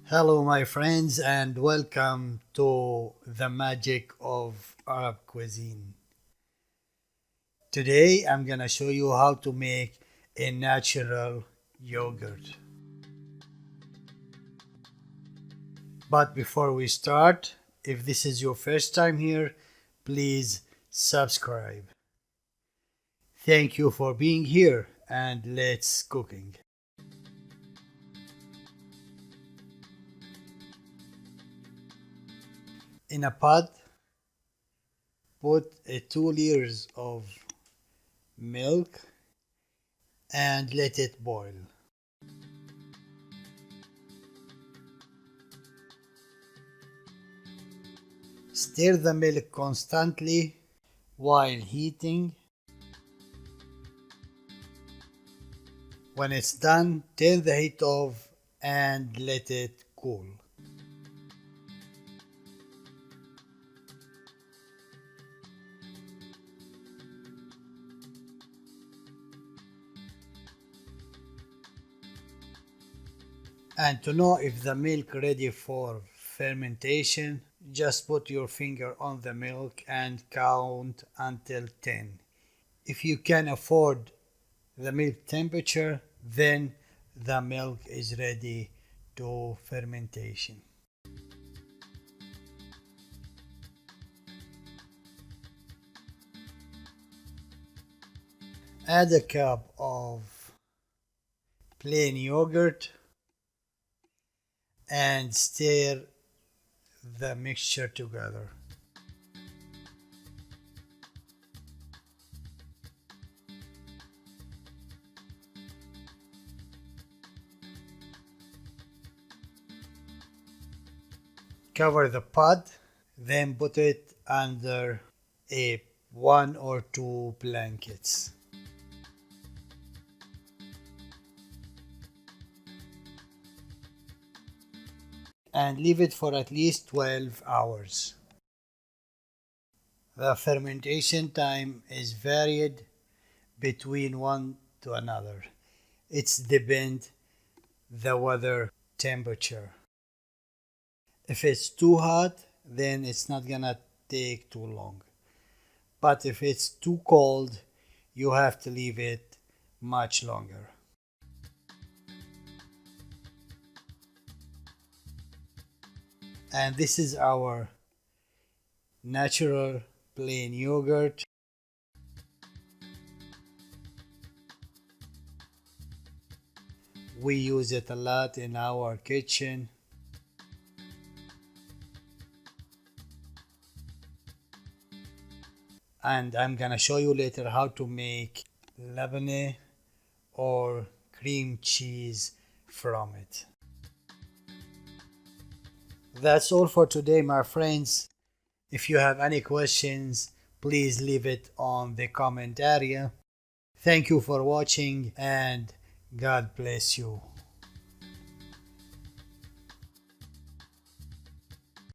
Hello, my friends, and welcome to the magic of Arab cuisine. Today, I'm gonna show you how to make a natural yogurt. But before we start, if this is your first time here, please subscribe. Thank you for being here, and let's cooking. In a pot, put 2 liters of milk and let it boil. Stir the milk constantly while heating. When it's done, turn the heat off and let it cool. And to know if the milk ready for fermentation, just put your finger on the milk and count until 10. If you can afford the milk temperature, then the milk is ready to fermentation. Add a cup of plain yogurt and stir the mixture together. Cover the pot, then put it under a 1 or 2 blankets. And leave it for at least 12 hours. The fermentation time is varied between one to another. It's depend the weather temperature. If it's too hot, then it's not gonna take too long. But if it's too cold, you have to leave it much longer. And this is our natural plain yogurt. We use it a lot in our kitchen. And I'm gonna show you later how to make labneh or cream cheese from it. That's all for today, my friends. If you have any questions, please leave it on the comment area. Thank you for watching and God bless you.